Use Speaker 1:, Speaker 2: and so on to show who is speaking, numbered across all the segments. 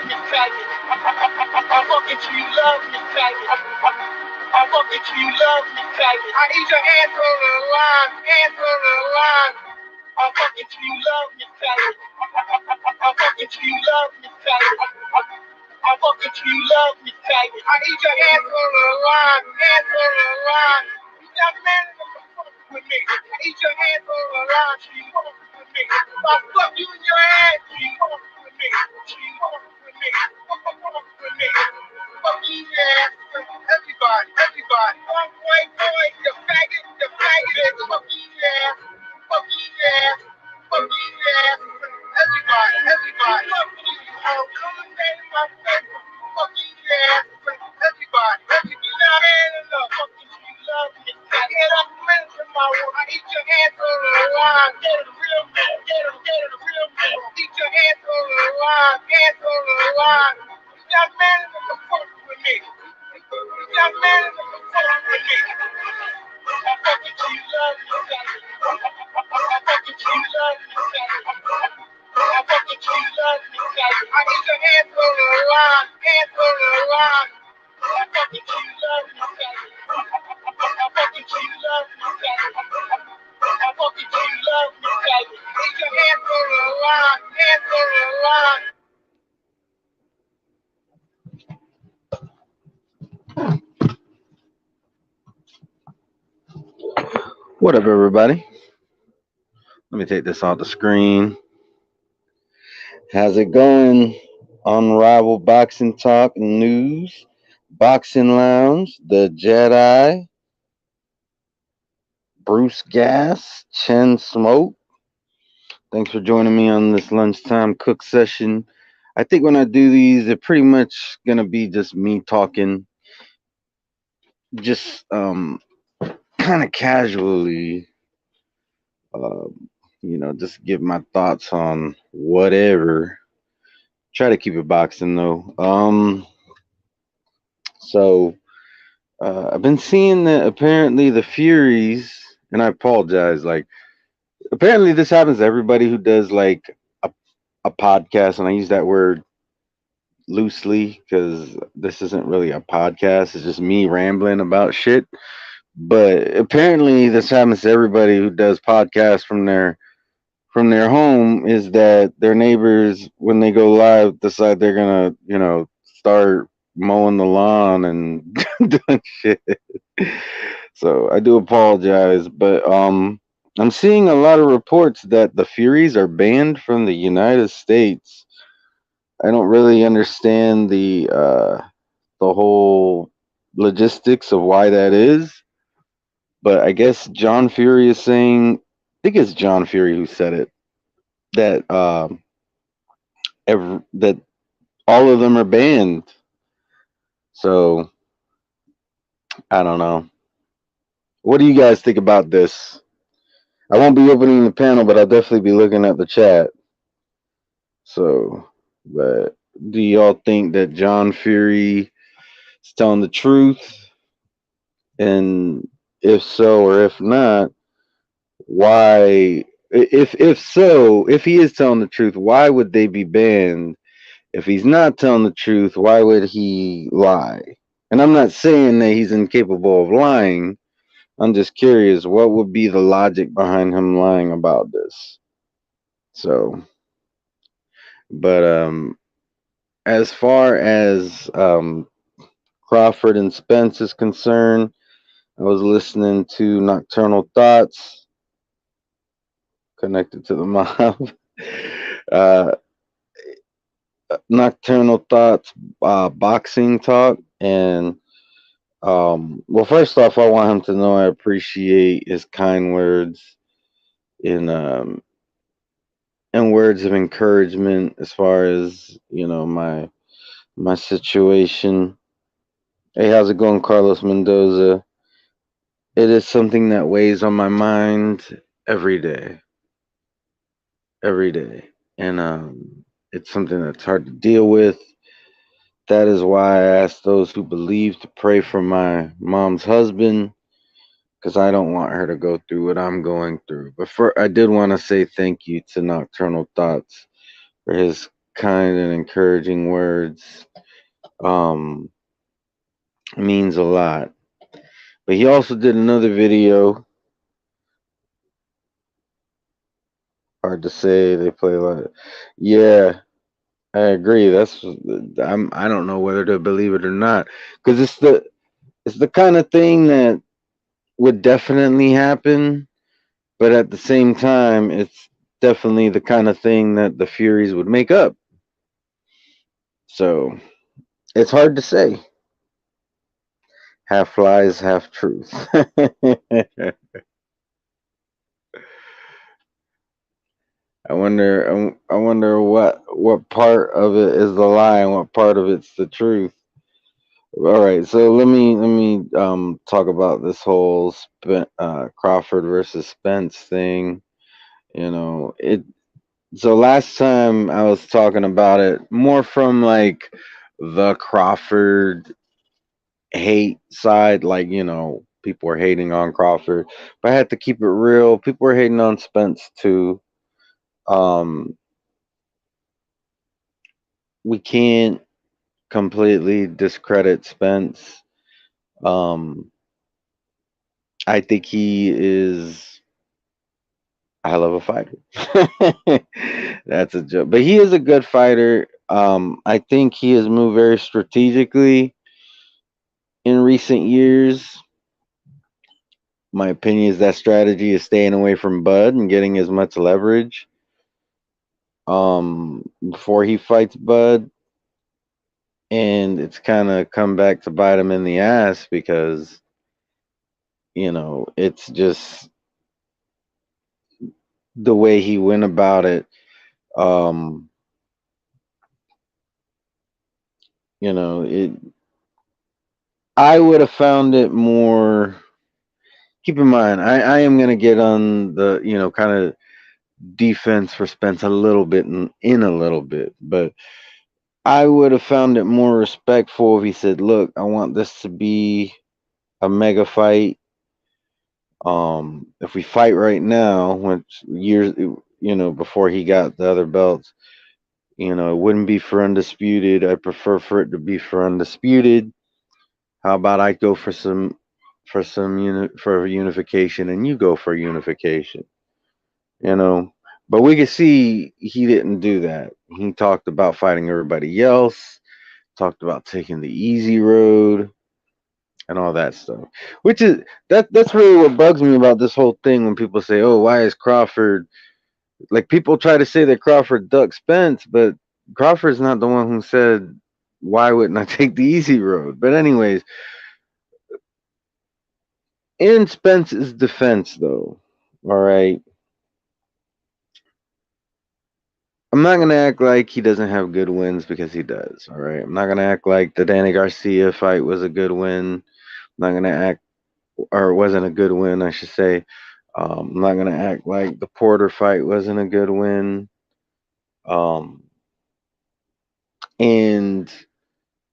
Speaker 1: me, faggot. I fuck it till you love me, faggot. I fuck it till you love me, faggot. I eat your ass on the line, ass on the line. I fuck it till you love me, faggot. I fuck it till you love me, faggot. I fuck it till you love me, faggot. I eat your ass on the line, ass on the line. You got man in the fuck with me. I eat your ass on the line till you fuck with me. I fuck you in your ass till you fuck with me. Till you fuck with me. Fuck with me. Fuck you, ass. Everybody, everybody. One white boy, you faggot, bitch. Fuck you, ass. Fuck you, ass. Fuck you, ass. Everybody, everybody. Fuck you. I'm coming back in my face. Fuck you, ass. Everybody, everybody. You not man enough. Fuck you love me. I get up friends in my room. I eat your ass on the line. Get it, real man. Get it, real man. Eat your ass on the line. Ass on the line. You got man enough to fuck with me. You got man enough to fuck with me. I fuck it till you love me, faggot. I fuck it till you love me, faggot. I fuck it till you love me, faggot. I eat your ass on the line, ass on the line. I fuck it till you love me, faggot. I fuck it till you love me, faggot. I fuck it till you love me, faggot. Eat your ass on the line, ass on the line.
Speaker 2: What up, everybody? Let me take this off the screen. How's it going? Unrivaled Boxing Talk News, Boxing Lounge, The Jedi, Bruce Gas, Chen Smoke. Thanks for joining me on this lunchtime cook session. I think when I do these, they're pretty much gonna be just me talking, just kind of casually. Just give my thoughts on whatever. Try to keep it boxing though. I've been seeing that apparently the Furies, and I apologize. Like, apparently this happens to everybody who does like a podcast, and I use that word loosely because this isn't really a podcast. It's just me rambling about shit. But apparently this happens to everybody who does podcasts from their home. Is that their neighbors, when they go live, decide they're gonna start mowing the lawn and doing shit. So I do apologize, but I'm seeing a lot of reports that the Furies are banned from the United States. I don't really understand the whole logistics of why that is, but I guess John Fury is saying. I think it's John Fury who said it, that that all of them are banned. So I don't know. What do you guys think about this? I won't be opening the panel, but I'll definitely be looking at the chat. So, but do y'all think that John Fury is telling the truth? And if so, or if not, why? If so, if he is telling the truth, why would they be banned? If he's not telling the truth, why would he lie? And I'm not saying that he's incapable of lying. I'm just curious, what would be the logic behind him lying about this? So, but as far as Crawford and Spence is concerned, I was listening to Nocturnal Thoughts, connected to the mob. uh, Nocturnal Thoughts, boxing talk, and well, first off, I want him to know I appreciate his kind words in and words of encouragement as far as my situation. Hey, how's it going, Carlos Mendoza? It is something that weighs on my mind every day, every day, and it's something that's hard to deal with. That is why I ask those who believe to pray for my mom's husband, because I don't want her to go through what I'm going through. But I did want to say thank you to Nocturnal Thoughts for his kind and encouraging words um, means a lot. But he also did another video. Hard to say. They play a lot. Yeah, I agree. I don't know whether to believe it or not because it's the kind of thing that would definitely happen, but at the same time, it's definitely the kind of thing that the Furies would make up. So it's hard to say. Half lies, half truth. I wonder what part of it is the lie and what part of it's the truth. All right, so let me talk about this whole Crawford versus Spence thing. It. So last time I was talking about it more from like the Crawford hate side, like people were hating on Crawford, but I had to keep it real. People were hating on Spence too. Um, we can't completely discredit Spence. Um, I think he is a hell of a fighter. That's a joke, but he is a good fighter. I think he has moved very strategically in recent years. My opinion is that strategy is staying away from Bud and getting as much leverage before he fights Bud, and it's kind of come back to bite him in the ass because it's just the way he went about it. Um, it. I would have found it more. Keep in mind, I am gonna get on the kind of defense for Spence a little bit in a little bit, but I would have found it more respectful if he said, "Look, I want this to be a mega fight. If we fight right now, which years, before he got the other belts, it wouldn't be for undisputed. I prefer for it to be for undisputed. How about I go for unification, and you go for unification? You know." But we could see he didn't do that. He talked about fighting everybody else, talked about taking the easy road and all that stuff. Which is that's really what bugs me about this whole thing when people say, "Oh, why is Crawford?" Like people try to say that Crawford ducked Spence, but Crawford's not the one who said, "Why wouldn't I take the easy road?" But anyways, in Spence's defense, though, all right, I'm not gonna act like he doesn't have good wins because he does. All right, I'm not gonna act like the Danny Garcia fight was a good win. I'm not gonna act or it wasn't a good win, I should say. I'm not gonna act like the Porter fight wasn't a good win. Um, and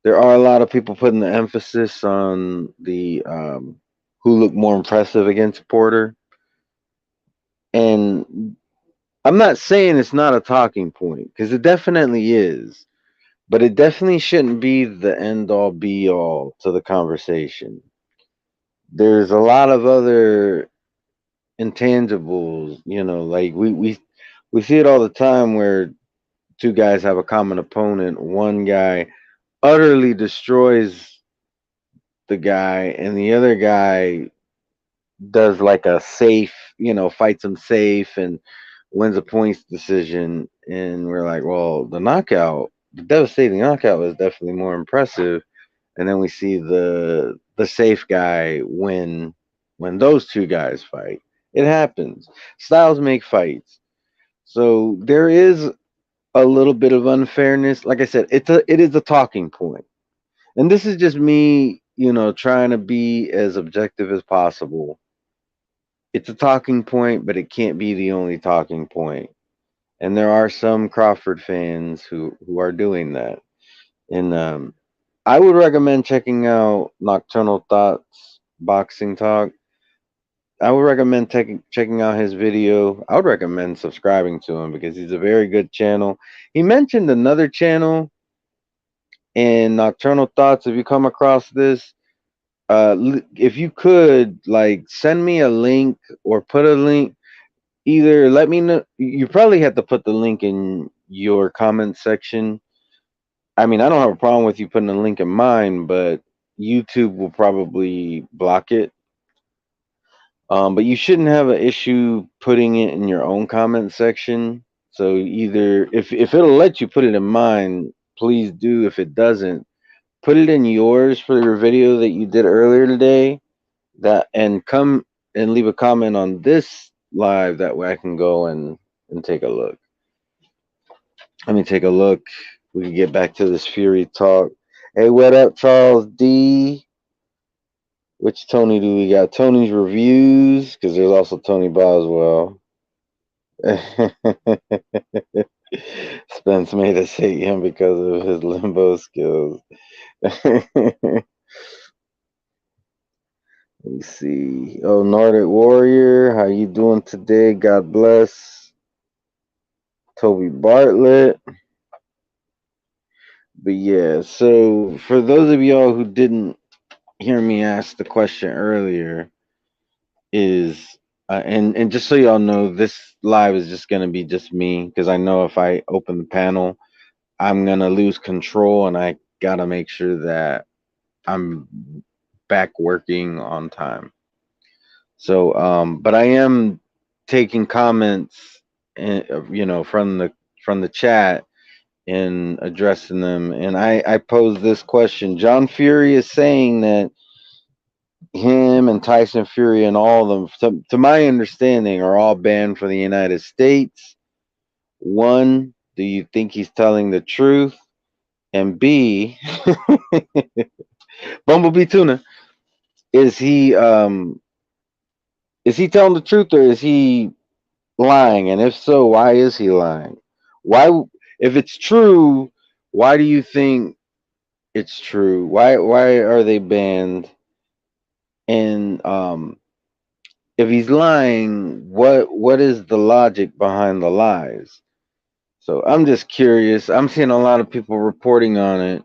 Speaker 2: there are a lot of people putting the emphasis on the who looked more impressive against Porter, and I'm not saying it's not a talking point because it definitely is, but it definitely shouldn't be the end all be all to the conversation. There's a lot of other intangibles, like we see it all the time where two guys have a common opponent. One guy utterly destroys the guy, and the other guy does like a safe, fights him safe and wins a points decision. And we're like, well, the devastating knockout was definitely more impressive. And then we see the safe guy win when those two guys fight. It happens. Styles make fights. So there is a little bit of unfairness. Like I said, it is a talking point. And this is just me, trying to be as objective as possible. It's a talking point, but it can't be the only talking point. And there are some Crawford fans who are doing that. And I would recommend checking out Nocturnal Thoughts Boxing Talk. I would recommend checking out his video. I would recommend subscribing to him because he's a very good channel. He mentioned another channel in Nocturnal Thoughts. If you come across this, if you could like send me a link or put a link, either let me know. You probably have to put the link in your comment section. I mean, I don't have a problem with you putting a link in mine, but YouTube will probably block it. But you shouldn't have an issue putting it in your own comment section. So either if it'll let you put it in mine, please do. If it doesn't, put it in yours for your video that you did earlier today. That and come and leave a comment on this live. That way I can go and take a look. Let me take a look. We can get back to this Fury talk. Hey, what up, Charles D? Which Tony do we got? Tony's reviews, because there's also Tony Boswell. Spence made us hate him because of his limbo skills. Let me see. Oh, Nordic Warrior, how you doing today? God bless. Toby Bartlett. But yeah, so for those of y'all who didn't hear me ask the question earlier, is and just so y'all know, this live is just gonna be just me because I know if I open the panel, I'm gonna lose control, and I gotta make sure that I'm back working on time. So, but I am taking comments, from the chat and addressing them. And I pose this question: John Fury is saying that him and Tyson Fury and all of them, to my understanding, are all banned from the United States. One, do you think he's telling the truth? And B, Bumblebee Tuna, is he telling the truth or is he lying? And if so, why is he lying? Why, if it's true, why do you think it's true? Why are they banned? And if he's lying, what is the logic behind the lies? So I'm just curious. I'm seeing a lot of people reporting on it,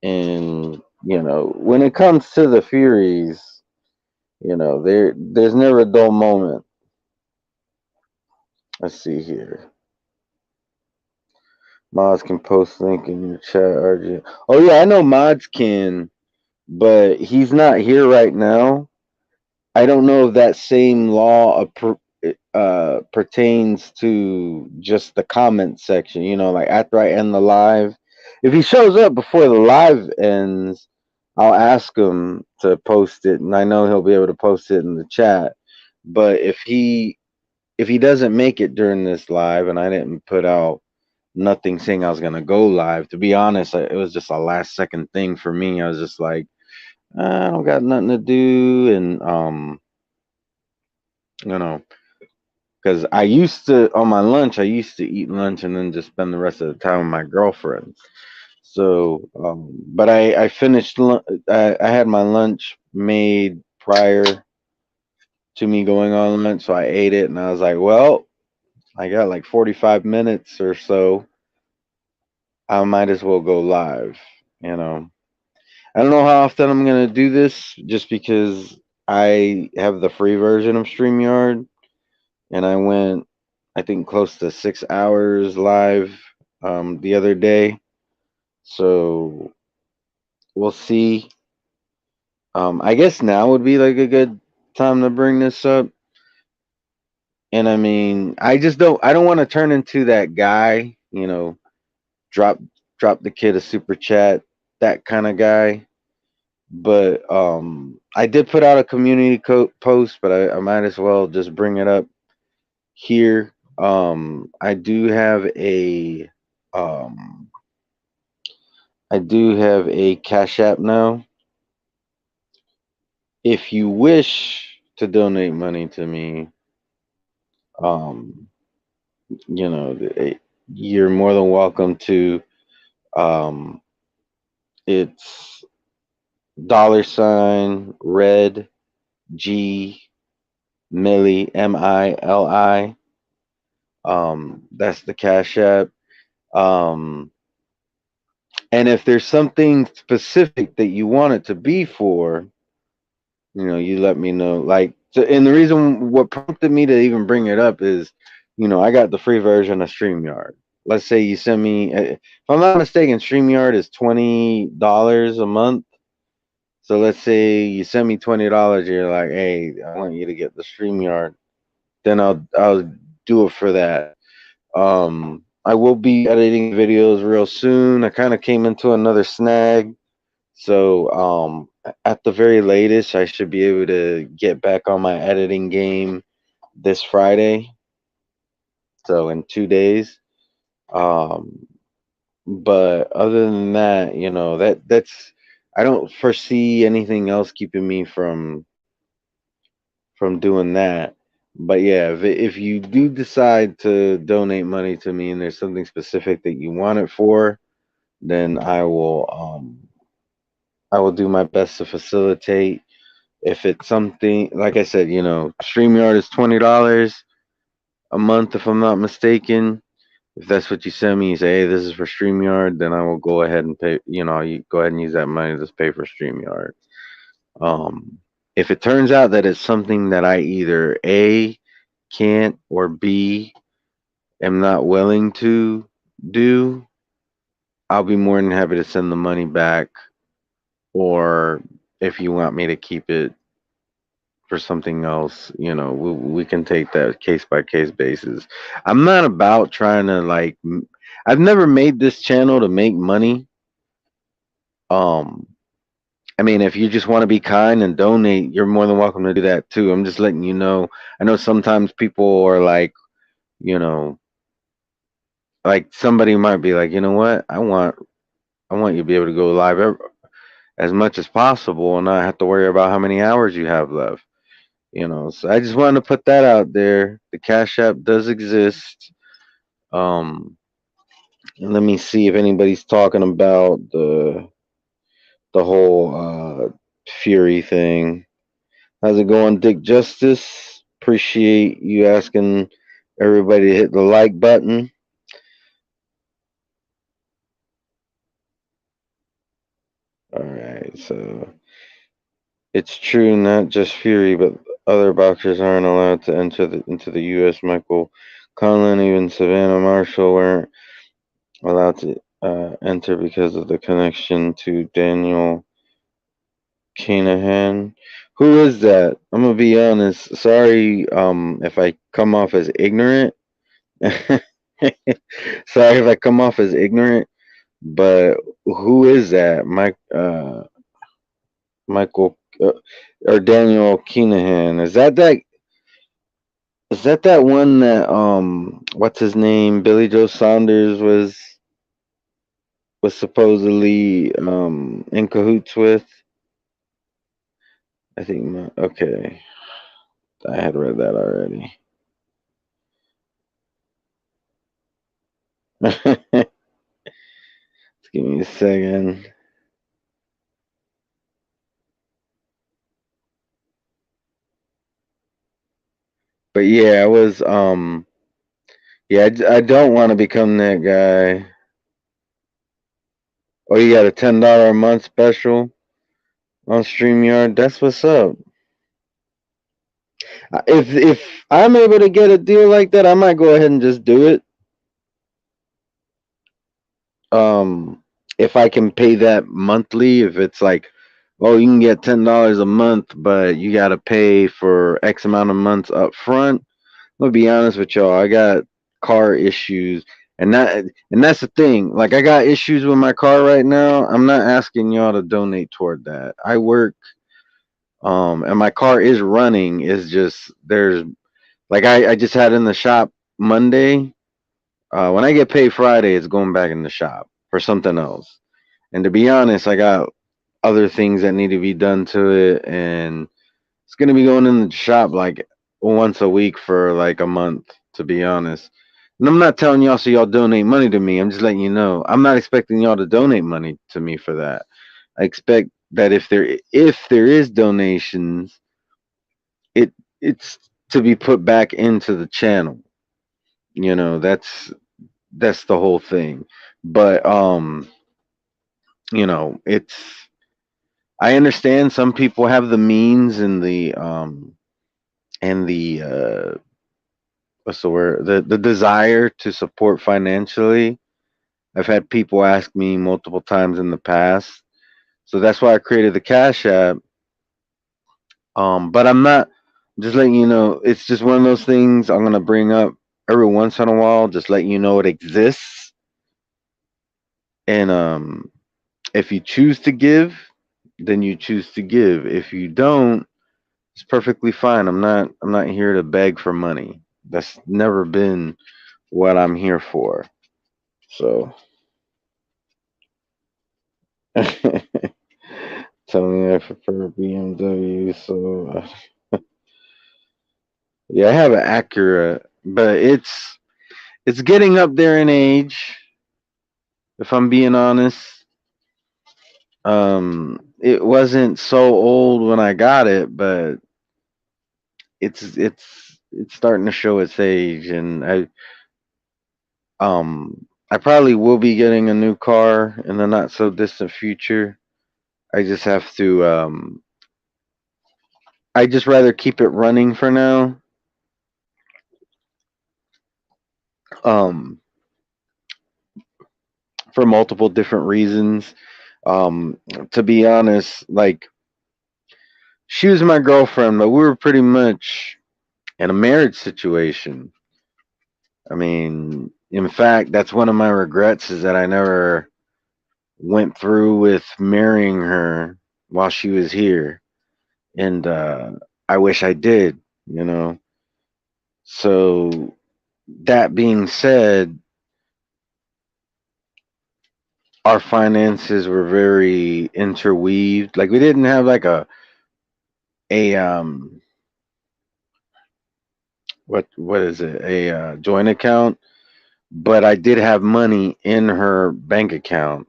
Speaker 2: and when it comes to the Furies, there's never a dull moment. Let's see here. Mods can post link in your chat, RJ. Oh yeah, I know Mods can, but he's not here right now. I don't know if that same law pertains to just the comment section. Like after I end the live, if he shows up before the live ends, I'll ask him to post it, and I know he'll be able to post it in the chat. But if he doesn't make it during this live, and I didn't put out nothing saying I was gonna go live, to be honest, it was just a last second thing for me. I was just like, I don't got nothing to do, and you know, because I used to on my lunch, I used to eat lunch and then just spend the rest of the time with my girlfriend. So, but I finished. I had my lunch made prior to me going on lunch, so I ate it, and I was like, well, I got like 45 minutes or so. I might as well go live. You know, I don't know how often I'm gonna do this, just because I have the free version of StreamYard, and I went, I think, close to 6 hours live the other day. So we'll see. I guess now would be like a good time to bring this up. And I mean, I don't want to turn into that guy, drop drop the kid a super chat, that kind of guy. But I did put out a community post, but I might as well just bring it up here. Um, I do have a Cash App now. If you wish to donate money to me, um, you know, you're more than welcome to. Um, it's $red G Millie, Mili. That's the Cash App. Um, and if there's something specific that you want it to be for, you let me know. Like, and the reason what prompted me to even bring it up is, I got the free version of StreamYard. Let's say you send me, if I'm not mistaken, StreamYard is $20 a month. So let's say you send me $20. You're like, hey, I want you to get the StreamYard. Then I'll do it for that. I will be editing videos real soon. I kind of came into another snag. So, at the very latest, I should be able to get back on my editing game this Friday. So, in 2 days. Um, but other than that, that's I don't foresee anything else keeping me from doing that. But yeah, if you do decide to donate money to me and there's something specific that you want it for, then I will do my best to facilitate. If it's something like I said, StreamYard is $20 a month if I'm not mistaken. If that's what you send me, you say, hey, this is for StreamYard, then I will go ahead and pay. You go ahead and use that money to pay for StreamYard. Um, if it turns out that it's something that I either A can't or B am not willing to do, I'll be more than happy to send the money back. Or if you want me to keep it for something else, we can take that case by case basis. I'm not about trying to I've never made this channel to make money. Um, I mean, if you just want to be kind and donate, you're more than welcome to do that too. I'm just letting you know. I know sometimes people are like, you know, like somebody might be like, you know what, I want you to be able to go live as much as possible and not have to worry about how many hours you have left. So I just wanted to put that out there. The Cash App does exist. Um, let me see if anybody's talking about the whole Fury thing. How's it going, Dick Justice? Appreciate you asking everybody to hit the like button. All right, so it's true, not just Fury, but other boxers aren't allowed to enter into the U.S. Michael Conlan, even Savannah Marshall weren't allowed to enter because of the connection to Daniel Kinahan. Who is that? I'm gonna be honest. Sorry, if I come off as ignorant. Sorry if I come off as ignorant, but who is that? Michael or Daniel Kinahan? Is that one that what's his name? Billy Joe Saunders was supposedly in cahoots with? I think okay. I had read that already. Give me a second. But yeah, I was yeah, I don't want to become that guy. Oh, you got a $10 a month special on StreamYard. That's what's up. If I'm able to get a deal like that, I might go ahead and just do it. Um, if I can pay that monthly, if it's like, oh, you can get $10 a month, but you got to pay for X amount of months up front. I'm gonna be honest with y'all. I got car issues, and that's the thing. Like I got issues with my car right now. I'm not asking y'all to donate toward that. I work, and my car is running. It's just there's like I just had in the shop Monday. When I get paid Friday, it's going back in the shop for something else. And to be honest, I got other things that need to be done to it, and it's gonna be going in the shop like once a week for like a month, to be honest. And I'm not telling y'all so y'all donate money to me. I'm just letting you know. I'm not expecting y'all to donate money to me for that. I expect that if there is donations, it it's to be put back into the channel. That's the whole thing. But it's I understand some people have the means and the what's the word, the desire to support financially. I've had people ask me multiple times in the past. So that's why I created the Cash App. But I'm not, just letting you know, it's just one of those things I'm gonna bring up every once in a while, just letting you know it exists. And if you choose to give, then you choose to give. If you don't, it's perfectly fine. I'm not here to beg for money. That's never been what I'm here for. So tell me I prefer BMW. So yeah, I have an Acura, but it's getting up there in age. If I'm being honest, it wasn't so old when I got it, but it's starting to show its age, and I probably will be getting a new car in the not so distant future. I just have to I just rather keep it running for now. Um for multiple different reasons. Um to be honest, like, she was my girlfriend, but we were pretty much in a marriage situation. I mean, in fact, that's one of my regrets, is that I never went through with marrying her while she was here. And I wish I did, you know. So that being said, our finances were very interweaved. Like, we didn't have like a what is it? A joint account, but I did have money in her bank account.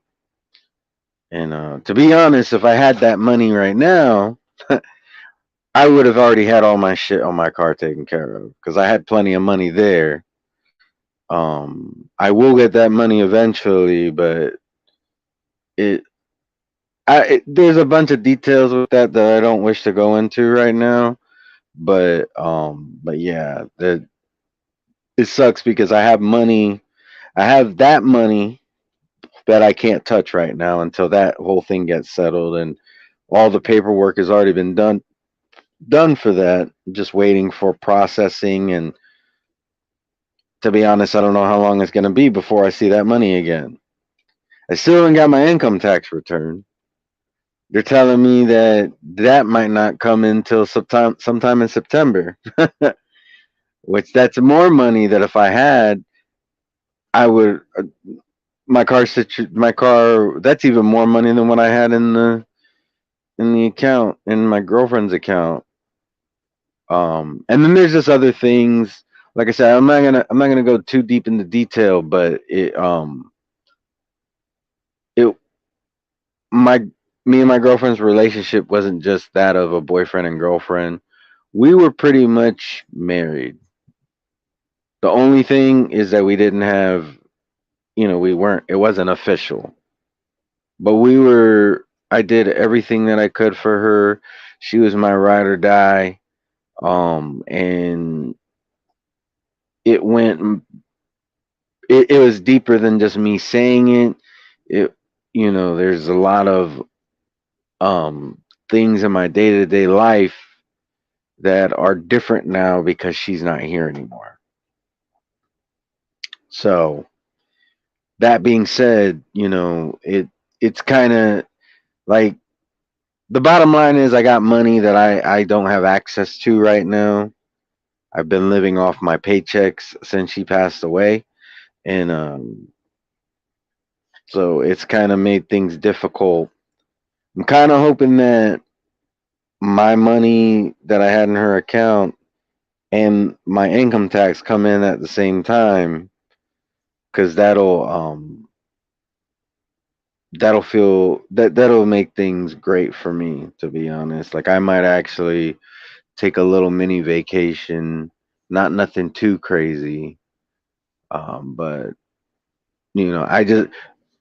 Speaker 2: And to be honest, if I had that money right now, I would have already had all my shit on my car taken care of, because I had plenty of money there. I will get that money eventually, but it, there's a bunch of details with that I don't wish to go into right now. But yeah, that it sucks because I have money. I have that money that I can't touch right now until that whole thing gets settled, and all the paperwork has already been done for that. Just waiting for processing, and to be honest, I don't know how long it's going to be before I see that money again. I still haven't got my income tax return. They're telling me that that might not come until sometime in September, which that's more money that if I had, I would my car, that's even more money than what I had in the account, in my girlfriend's account. And then there's just other things. Like I said, I'm not gonna go too deep into detail, but it my me and my girlfriend's relationship wasn't just that of a boyfriend and girlfriend. We were pretty much married. The only thing is that we didn't have, we weren't, it wasn't official. But I did everything that I could for her. She was my ride or die. And it went, it was deeper than just me saying it. There's a lot of things in my day to day life that are different now because she's not here anymore. So that being said, it's kind of like, the bottom line is I got money that I don't have access to right now. I've been living off my paychecks since she passed away, and so it's kind of made things difficult. I'm kind of hoping that my money that I had in her account and my income tax come in at the same time, because that'll make things great for me, to be honest. Like, I might actually take a little mini vacation, not nothing too crazy. But I just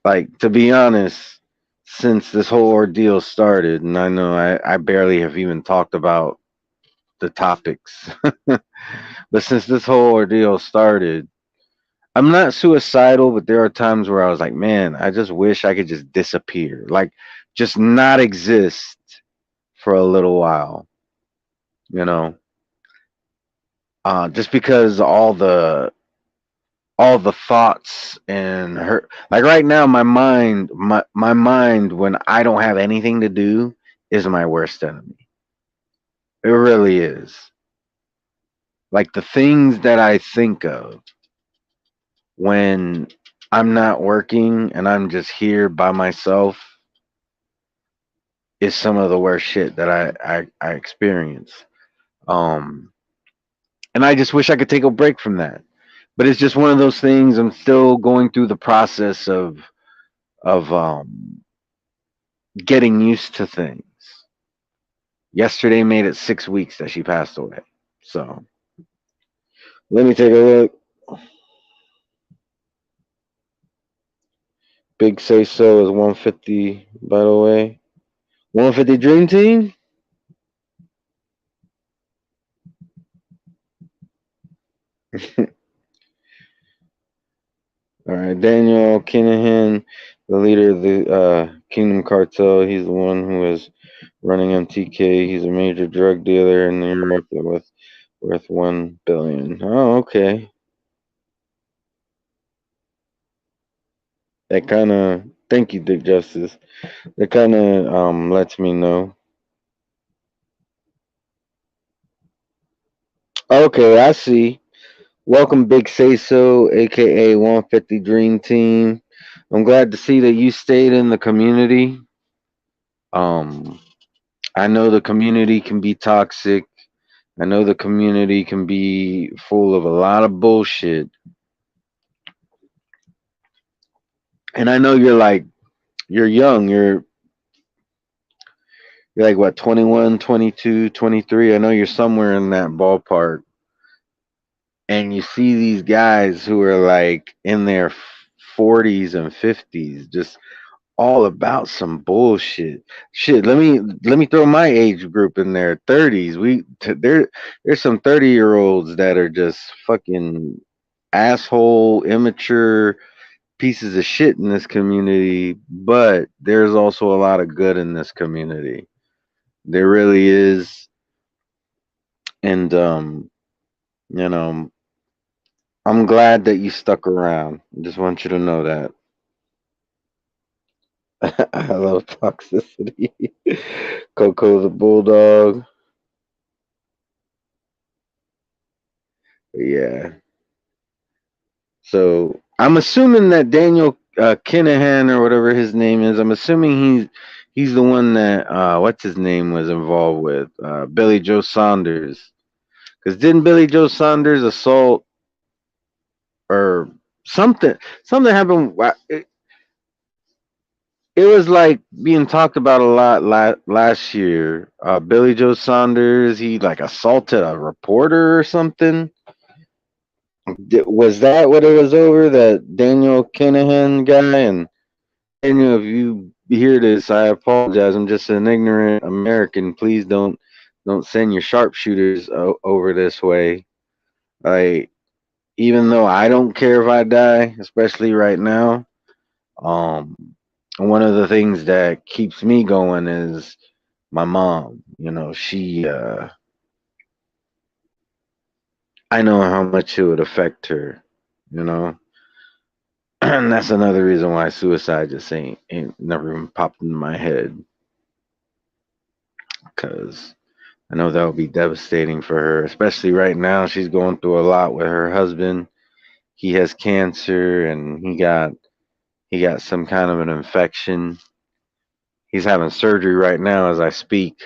Speaker 2: like, to be honest, since this whole ordeal started, and I know I barely have even talked about the topics, but since this whole ordeal started, I'm not suicidal, but there are times where I was like, man, I just wish I could just disappear, like just not exist for a little while, you know, just because all the thoughts and her, like right now, my mind when I don't have anything to do is my worst enemy. It really is. Like the things that I think of when I'm not working and I'm just here by myself is some of the worst shit that I experience. Um, and I just wish I could take a break from that. But it's just one of those things. I'm still going through the process of getting used to things. Yesterday made it 6 weeks that she passed away. So let me take a look. Big Say So is 150, by the way. 150 Dream Team? All right, Daniel Kinahan, the leader of the Kingdom Cartel. He's the one who is running MTK. He's a major drug dealer in Europe with worth 1 billion. Oh, okay. That kind of, thank you, Dick Justice. That kind of lets me know. Okay, I see. Welcome, Big Say So, aka 150 Dream Team. I'm glad to see that you stayed in the community. Um, I know the community can be toxic. I know the community can be full of a lot of bullshit. And I know you're young. You're like what, 21, 22, 23. I know you're somewhere in that ballpark. And you see these guys who are like in their 40s and 50s just all about some bullshit. Shit, let me throw my age group in there. 30s. There's some 30-year-olds that are just fucking asshole, immature pieces of shit in this community, but there's also a lot of good in this community. There really is. And you know, I'm glad that you stuck around. I just want you to know that. I love toxicity. Coco the Bulldog. Yeah. So I'm assuming that Daniel Kinahan or whatever his name is. I'm assuming he's the one that what's his name was involved with Billy Joe Saunders. Because didn't Billy Joe Saunders assault or something happened? It was like being talked about a lot last year. Billy Joe Saunders, he like assaulted a reporter or something. Was that what it was over? That Daniel Kinahan guy? And Daniel, if you hear this, I apologize. I'm just an ignorant American. Please don't send your sharpshooters over this way. I Even though I don't care if I die, especially right now. Um, One of the things that keeps me going is my mom. I know how much it would affect her. You know, and that's another reason why suicide just ain't never even popped into my head, because I know that would be devastating for her, especially right now. She's going through a lot with her husband. He has cancer, and he got some kind of an infection. He's having surgery right now as I speak.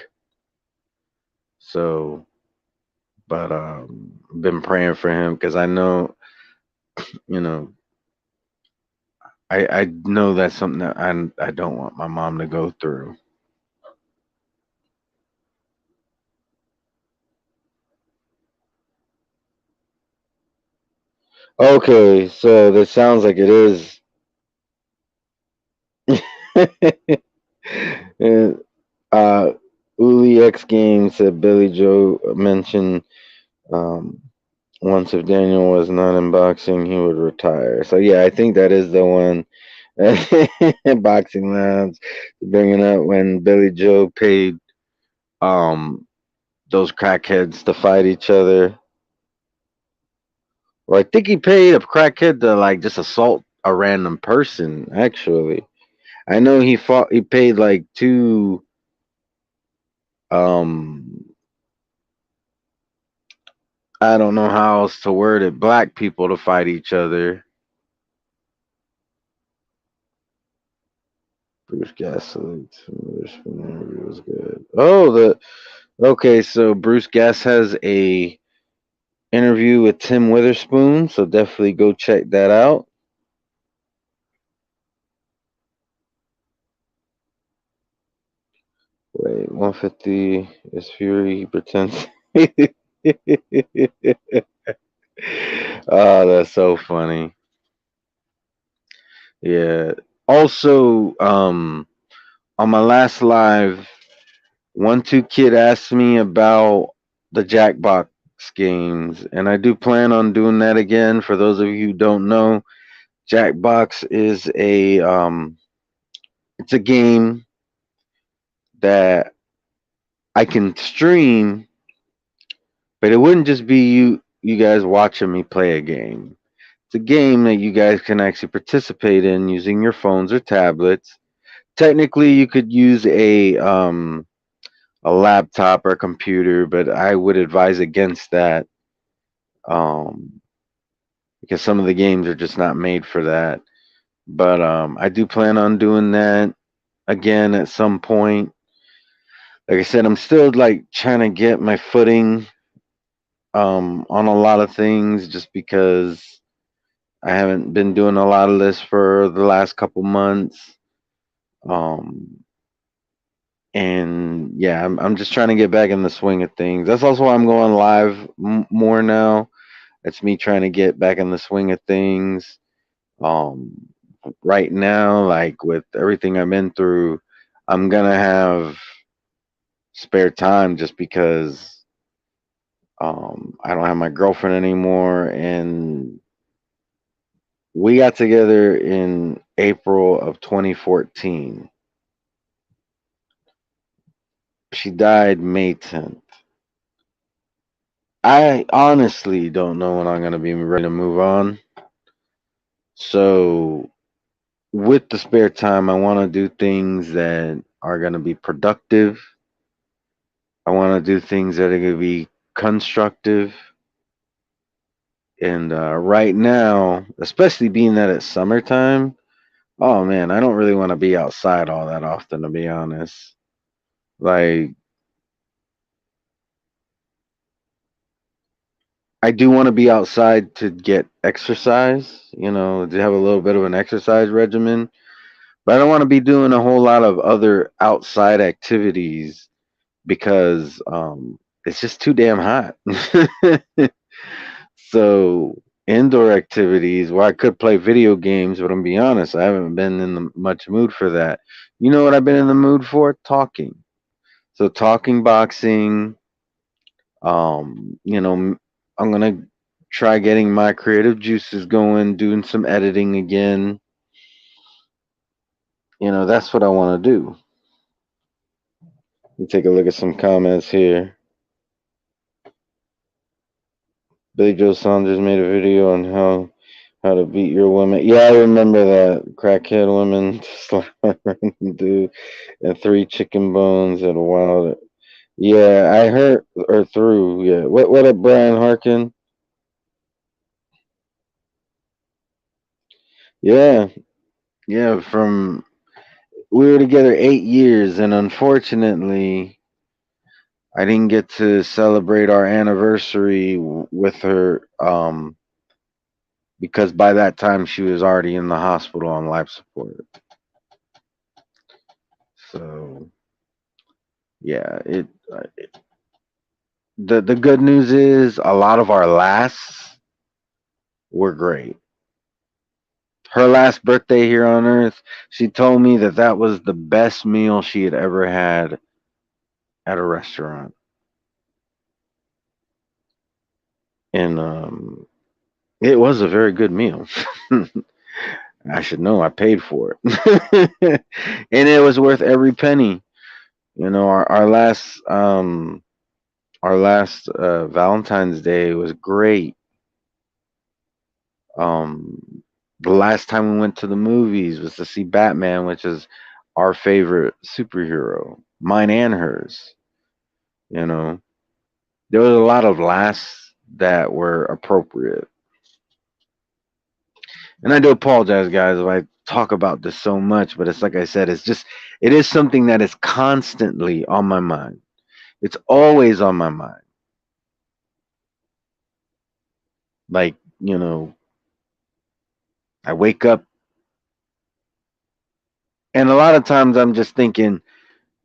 Speaker 2: So, but been praying for him because I know, you know, I know that's something that I don't want my mom to go through. Okay, so that sounds like it is. And, uh, Uli X Games said Billy Joe mentioned um, once if Daniel was not in boxing, he would retire. So yeah, I think that is the one. Boxing Lounge bringing up when Billy Joe paid um those crackheads to fight each other. Or I think he paid a crackhead to like just assault a random person. Actually, I know he paid like two um I don't know how else to word it, black people to fight each other. Bruce Gasoline interview was good. Oh, the okay, so Bruce Gas has a interview with Tim Witherspoon, so definitely go check that out. Wait, 150 is Fury. He pretends. Oh, that's so funny. Yeah. Also, on my last live, 1-2 Kid asked me about the Jackbox games, and I do plan on doing that again. For those of you who don't know, Jackbox is it's a game that I can stream, but it wouldn't just be you guys watching me play a game. It's a game that you guys can actually participate in using your phones or tablets. Technically, you could use a laptop or a computer, but I would advise against that um, because some of the games are just not made for that. But I do plan on doing that again at some point. Like I said, I'm still like trying to get my footing on a lot of things just because I haven't been doing a lot of this for the last couple months. Um, and yeah, I'm just trying to get back in the swing of things. That's also why I'm going live more now. It's me trying to get back in the swing of things. Um, right now, like with everything I've been through, I'm gonna have spare time just because I don't have my girlfriend anymore, and we got together in April of 2014. She died May 10th. I honestly don't know when I'm going to be ready to move on. So, with the spare time, I want to do things that are going to be productive. I want to do things that are going to be constructive. And right now, especially being that it's summertime, oh man, I don't really want to be outside all that often, to be honest. Like, I do want to be outside to get exercise, to have a little bit of an exercise regimen, but I don't want to be doing a whole lot of other outside activities because it's just too damn hot. So, indoor activities where I could play video games, but I'm gonna be honest, I haven't been in the much mood for that. You know what I've been in the mood for? Talking. So, talking boxing, I'm gonna try getting my creative juices going, doing some editing again. That's what I want to do. Let me take a look at some comments here. Billy Joe Saunders made a video on how to beat your women. Yeah, I remember that crackhead women dude, and 3 chicken bones at a wild. Yeah, I heard or through. Yeah, what up, Brian Harkin? Yeah, yeah. From we were together 8 years, and unfortunately, I didn't get to celebrate our anniversary with her because by that time she was already in the hospital on life support. So yeah, the good news is a lot of our lasts were great. Her last birthday here on Earth, she told me that that was the best meal she had ever had at a restaurant, and it was a very good meal. I should know. I paid for it, and it was worth every penny. You know, our last Valentine's Day was great. Um, the last time we went to the movies was to see Batman, which is our favorite superhero, mine and hers. You know, there was a lot of laughs that were appropriate. And I do apologize, guys, if I talk about this so much, but it's like I said, it is something that is constantly on my mind. It's always on my mind. Like, I wake up and a lot of times I'm just thinking,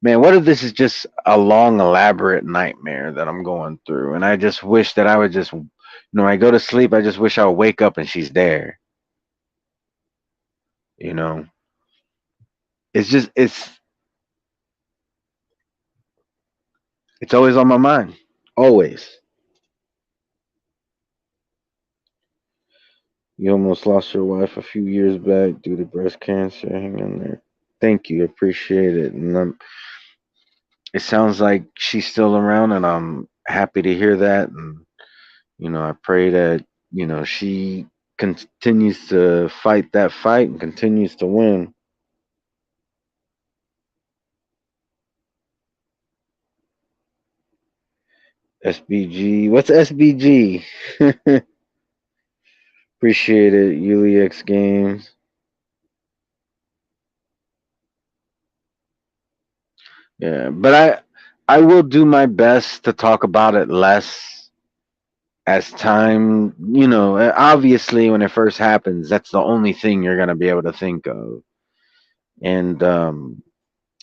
Speaker 2: man, what if this is just a long, elaborate nightmare that I'm going through? And I just wish that I would just, when I go to sleep, I just wish I would wake up and she's there. You know, it's just, it's always on my mind. Always. You almost lost your wife a few years back due to breast cancer. Hang in there. Thank you. Appreciate it. And it sounds like she's still around, and I'm happy to hear that. And, I pray that, she continues to fight that fight and continues to win. SBG. What's SBG? Appreciate it. UliX Games. Yeah, but I will do my best to talk about it less as time, obviously when it first happens, that's the only thing you're going to be able to think of. And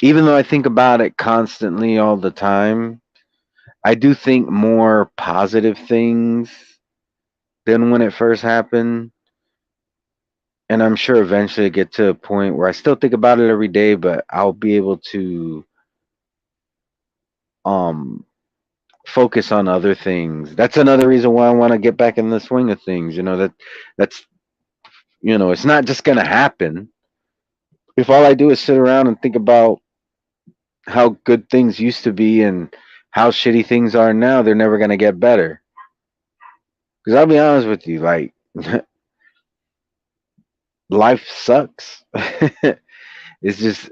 Speaker 2: even though I think about it constantly all the time, I do think more positive things than when it first happened. And I'm sure eventually I get to a point where I still think about it every day, but I'll be able to um focus on other things. That's another reason why I want to get back in the swing of things. That's it's not just gonna happen. If all I do is sit around and think about how good things used to be and how shitty things are now, they're never gonna get better. Because I'll be honest with you, like life sucks. it's just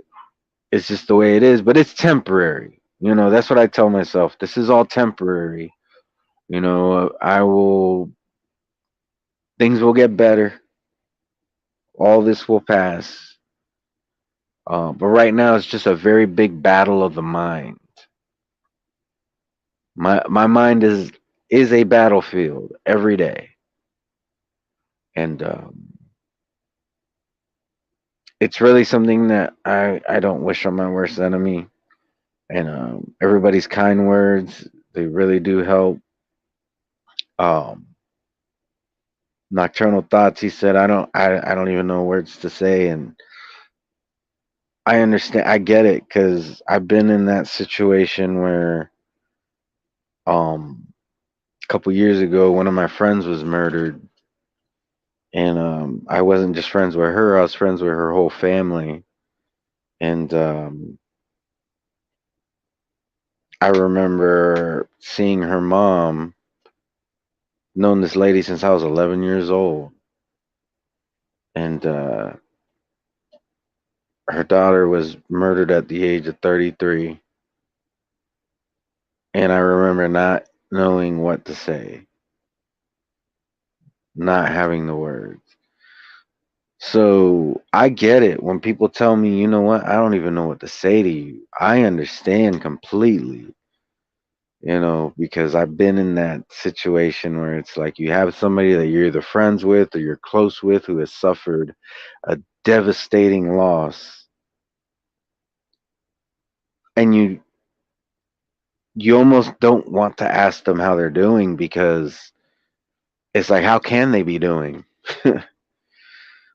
Speaker 2: it's just the way it is, but it's temporary. That's what I tell myself. This is all temporary. I will things will get better. All this will pass. But right now, it's just a very big battle of the mind. My mind is a battlefield every day, and it's really something that I don't wish on my worst enemy. And everybody's kind words, they really do help. Um, Nocturnal thoughts. He said, I don't even know words to say, and I understand. I get it because I've been in that situation where a couple years ago, one of my friends was murdered, and I wasn't just friends with her; I was friends with her whole family. And I remember seeing her mom, known this lady since I was 11 years old, and her daughter was murdered at the age of 33. And I remember not knowing what to say, not having the words. So I get it when people tell me, you know what, I don't even know what to say to you. I understand completely, because I've been in that situation where it's like you have somebody that you're either friends with or you're close with who has suffered a devastating loss, and you almost don't want to ask them how they're doing because it's like, how can they be doing?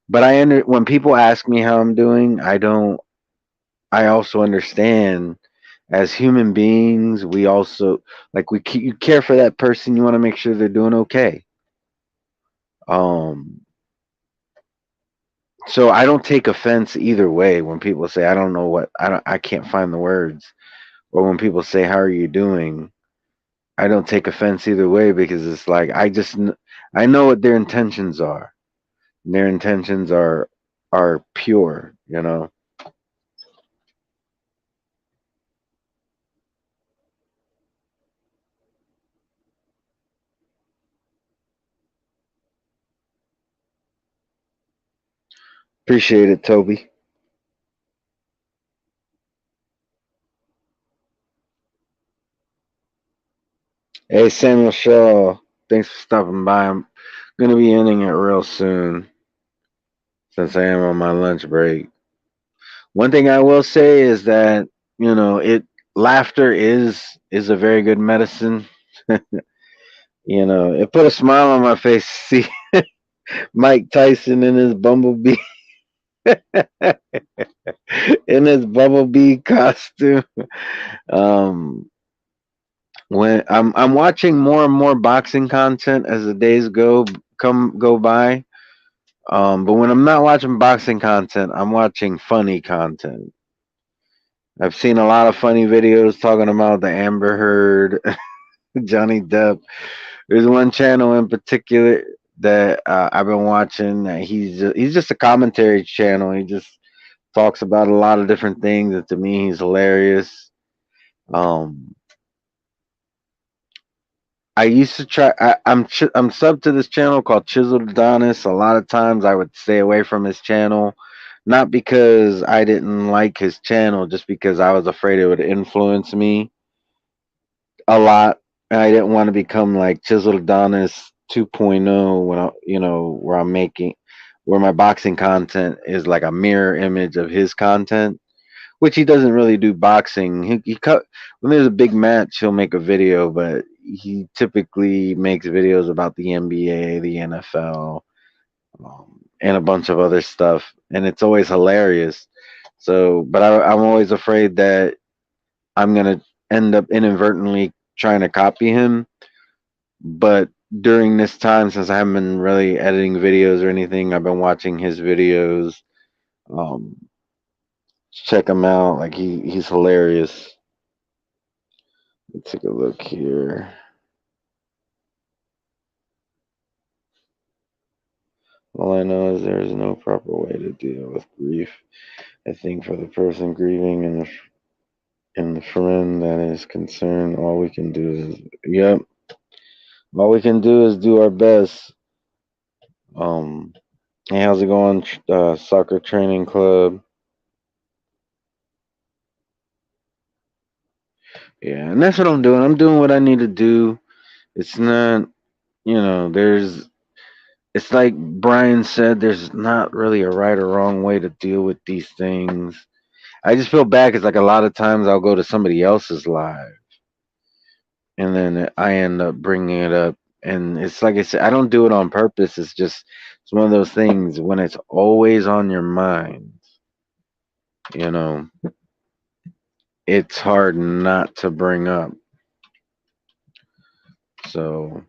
Speaker 2: But when people ask me how I'm doing, I also understand as human beings, we also like you care for that person, you want to make sure they're doing okay. Um so I don't take offense either way when people say I don't know what I can't find the words, or when people say how are you doing, I don't take offense either way because it's like I know what their intentions are. Their intentions are pure, you know. Appreciate it, Toby. Hey, Samuel Shaw, thanks for stopping by. I'm gonna be ending it real soon since I am on my lunch break. One thing I will say is that it laughter is a very good medicine. It put a smile on my face to see Mike Tyson in his bumblebee in his bumblebee costume. Um, when I'm watching more and more boxing content as the days go by. But when I'm not watching boxing content, I'm watching funny content. I've seen a lot of funny videos talking about the Amber Heard, Johnny Depp. There's one channel in particular that I've been watching. That he's just a commentary channel. He just talks about a lot of different things, and to me, he's hilarious. Um, I used to try. I'm sub to this channel called Chiseled Adonis. A lot of times, I would stay away from his channel, not because I didn't like his channel, just because I was afraid it would influence me a lot, and I didn't want to become like Chiseled Adonis 2.0 when where I'm making where my boxing content is like a mirror image of his content, which he doesn't really do boxing. He cut when there's a big match, he'll make a video, but he typically makes videos about the NBA, the NFL, and a bunch of other stuff, and it's always hilarious. So, but I'm always afraid that I'm gonna end up inadvertently trying to copy him. But during this time, since I haven't been really editing videos or anything, I've been watching his videos. Um, Check him out. Like he's hilarious. Let's take a look here. All I know is there is no proper way to deal with grief. I think for the person grieving and the friend that is concerned, all we can do is yep. All we can do is do our best. Um, hey, how's it going? Soccer training club. Yeah, and that's what I'm doing. I'm doing what I need to do. It's not, there's. It's like Brian said. There's not really a right or wrong way to deal with these things. I just feel bad because like a lot of times I'll go to somebody else's live and then I end up bringing it up, and it's like I said, I don't do it on purpose. It's one of those things when it's always on your mind. You know, it's hard not to bring up. So,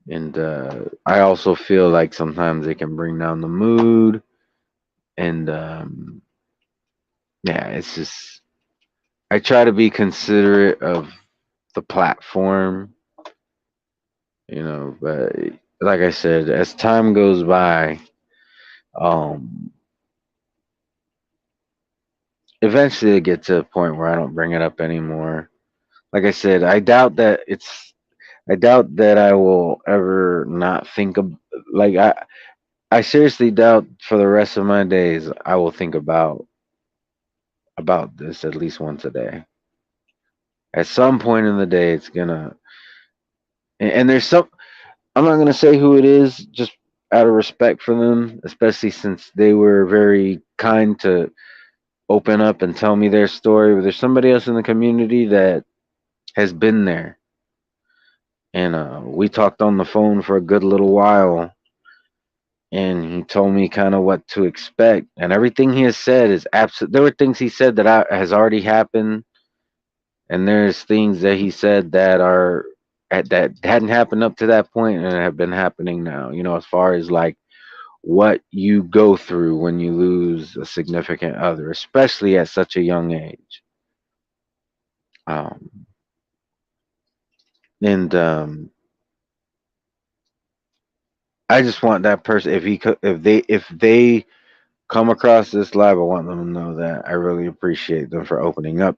Speaker 2: and I also feel like sometimes it can bring down the mood, and yeah, it's just I try to be considerate of the platform, but like I said, as time goes by, um, eventually it gets to a point where I don't bring it up anymore. Like I said, I doubt that I will ever not think of like I seriously doubt for the rest of my days I will think about this at least once a day. At some point in the day, it's gonna and there's some. I'm not gonna say who it is, just out of respect for them, especially since they were very kind to open up and tell me their story. But there's somebody else in the community that has been there, and we talked on the phone for a good little while, and he told me kind of what to expect, and everything he has said is absolute. There were things he said that has already happened, and there's things that he said that are that hadn't happened up to that point and have been happening now. You know, as far as like what you go through when you lose a significant other, especially at such a young age. Um, and I just want that person, if they come across this live, I want them to know that I really appreciate them for opening up.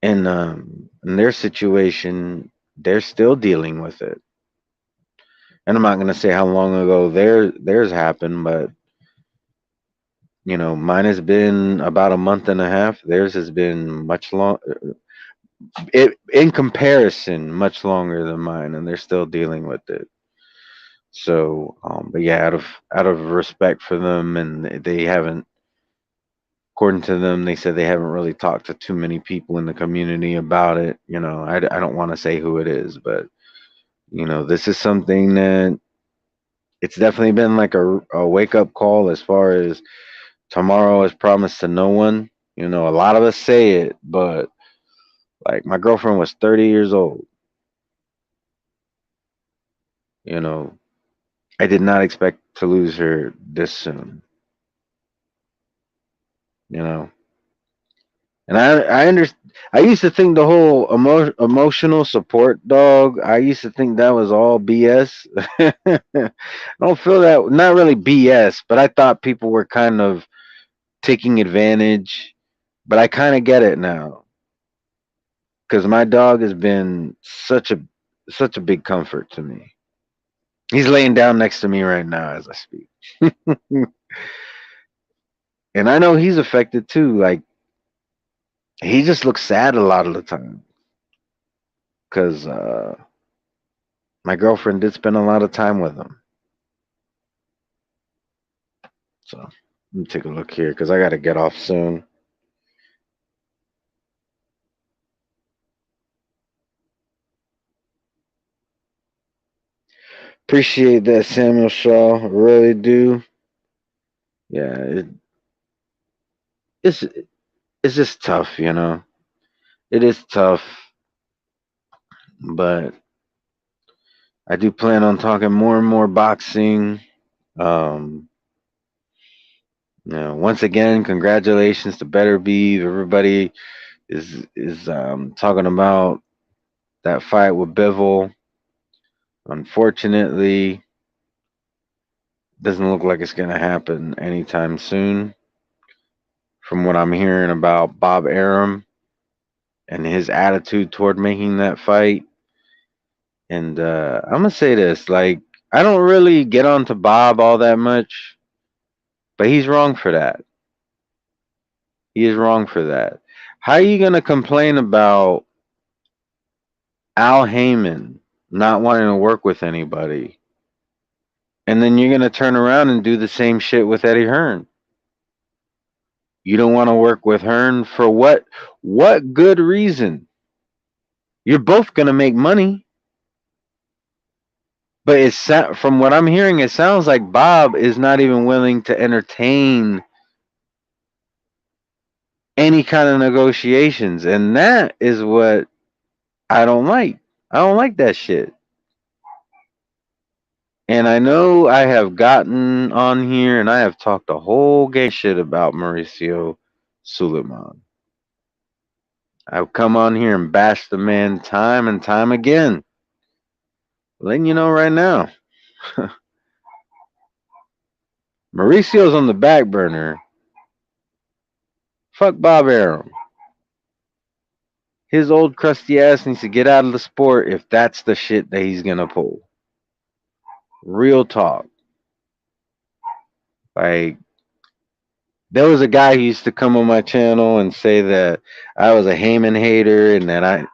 Speaker 2: And in their situation, they're still dealing with it. And I'm not going to say how long ago theirs happened, but mine has been about a month and a half. Theirs has been much long. It in comparison, much longer than mine, and they're still dealing with it. So, but yeah, out of respect for them, and they haven't, according to them, they said they haven't really talked to too many people in the community about it. I don't want to say who it is, but this is something that it's definitely been like a wake up call as far as tomorrow is promised to no one. A lot of us say it, but like my girlfriend was 30 years old. You know, I did not expect to lose her this soon. You know, and I used to think the whole emotional support dog. I used to think that was all BS. I don't feel that. Not really BS, but I thought people were kind of taking advantage. But I kind of get it now because my dog has been such a big comfort to me. He's laying down next to me right now as I speak. And I know he's affected too. Like he just looks sad a lot of the time because my girlfriend did spend a lot of time with him. So let me take a look here because I got to get off soon. Appreciate that, Samuel Shaw. Really do. Yeah, it's it's just tough. It is tough, but I do plan on talking more and more boxing. Um, once again, congratulations to Better Beeve. Everybody is talking about that fight with Bivol. Unfortunately, doesn't look like it's going to happen anytime soon. From what I'm hearing about Bob Arum and his attitude toward making that fight. And I'm gonna say this: like, I don't really get onto Bob all that much, but he's wrong for that. He is wrong for that. How are you gonna complain about Al Heyman not wanting to work with anybody, and then you're gonna turn around and do the same shit with Eddie Hearn? You don't want to work with Hearn for what? What good reason? You're both gonna make money, but from what I'm hearing, it sounds like Bob is not even willing to entertain any kind of negotiations, and that is what I don't like. I don't like that shit. And I know I have gotten on here and I have talked a whole game shit about Mauricio Suleiman. I've come on here and bashed the man time and time again. Letting you know right now. Mauricio's on the back burner. Fuck Bob Arum. His old crusty ass needs to get out of the sport if that's the shit that he's gonna pull. Real talk. Like, there was a guy who used to come on my channel and say that I was a Heyman hater and that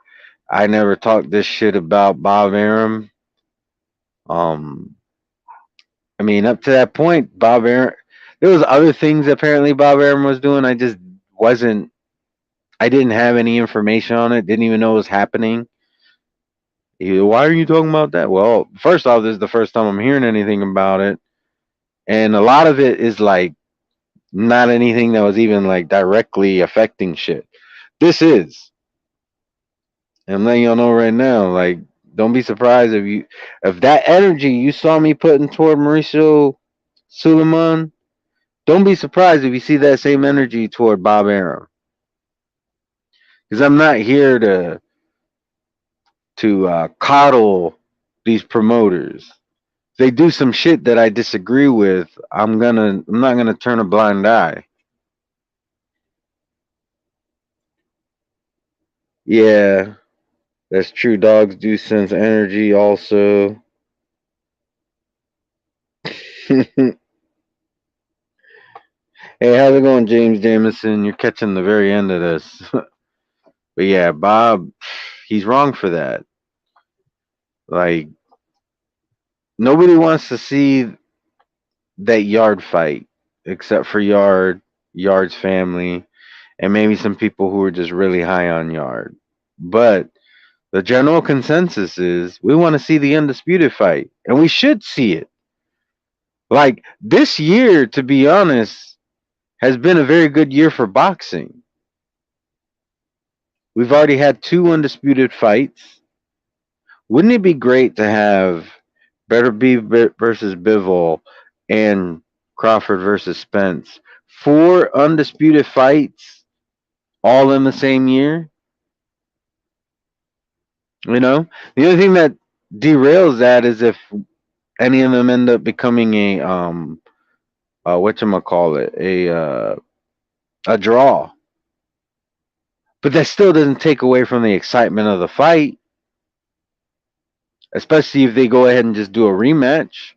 Speaker 2: I never talked this shit about Bob Arum. Um, I mean, up to that point, Bob Arum, there was other things apparently Bob Arum was doing. I just wasn't. I didn't have any information on it. Didn't even know it was happening. Why are you talking about that? Well, first off, this is the first time I'm hearing anything about it, and a lot of it is like not anything that was even like directly affecting shit. This is. And I'm letting y'all know right now, like, don't be surprised if that energy you saw me putting toward Mauricio Suleiman, don't be surprised if you see that same energy toward Bob Arum. Because I'm not here to coddle these promoters. If they do some shit that I disagree with, I'm not gonna turn a blind eye. Yeah, that's true. Dogs do sense energy also. Hey, how's it going, James Jameson? You're catching the very end of this. But yeah, Bob, he's wrong for that. Like, nobody wants to see that Yard fight, except for Yard's family, and maybe some people who are just really high on Yard. But the general consensus is we want to see the undisputed fight, and we should see it. Like, this year, to be honest, has been a very good year for boxing. We've already had two undisputed fights. Wouldn't it be great to have Better Beef versus Bivol and Crawford versus Spence? Four undisputed fights all in the same year? You know? The only thing that derails that is if any of them end up becoming whatchamacallit, a draw. But that still doesn't take away from the excitement of the fight, especially if they go ahead and just do a rematch.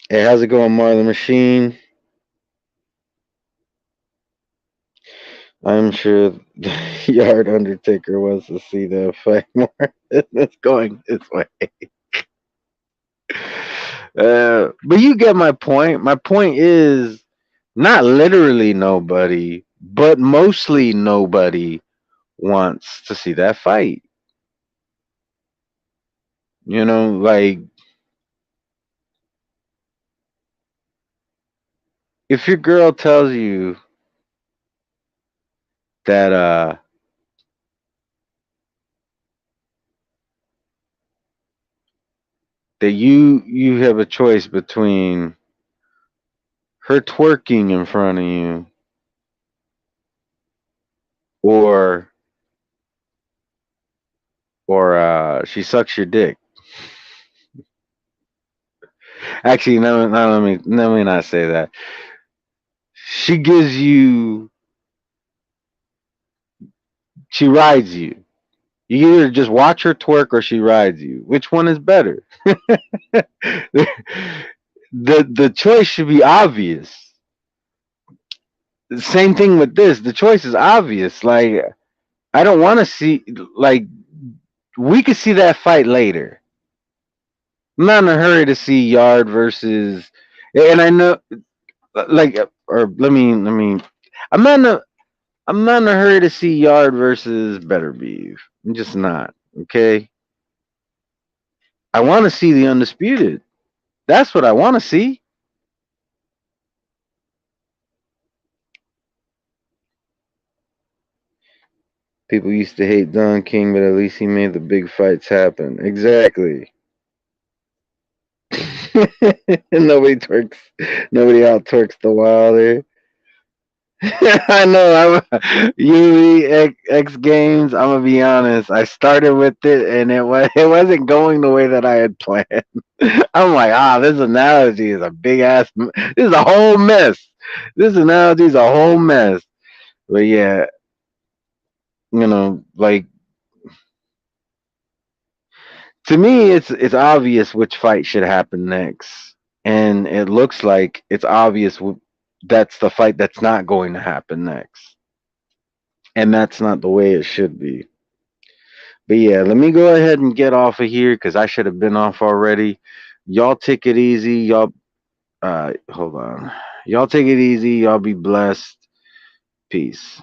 Speaker 2: Hey, how's it going, Marlon Machine? I'm sure the Yard Undertaker wants to see the fight more. It's going this way. But you get my point. My point is not literally nobody, but mostly nobody wants to see that fight. You know, like, if your girl tells you that you have a choice between her twerking in front of you or she sucks your dick. Actually, no, no, let me not say that. She gives you, she rides you. You either just watch her twerk or she rides you. Which one is better? The choice should be obvious. Same thing with this. The choice is obvious. Like, I don't want to see, like, we could see that fight later. I'm not in a hurry to see Yard versus, and I know, like, or let me. I'm not in a I'm not in a hurry to see Yard versus Better Beef. I'm just not. Okay. I want to see the undisputed. That's what I want to see. People used to hate Don King, but at least he made the big fights happen. Exactly. nobody twerks. Nobody out twerks the Wilder. I know. I'm X Games. I'm gonna be honest. I started with it, and it wasn't going the way that I had planned. I'm like, this analogy is a big ass. This is a whole mess. This analogy is a whole mess. But yeah, like, to me, it's obvious which fight should happen next, and it looks like it's obvious that's the fight that's not going to happen next, and that's not the way it should be. But yeah, let me go ahead and get off of here because I should have been off already. Y'all take it easy. Y'all, hold on. Y'all take it easy. Y'all be blessed. Peace.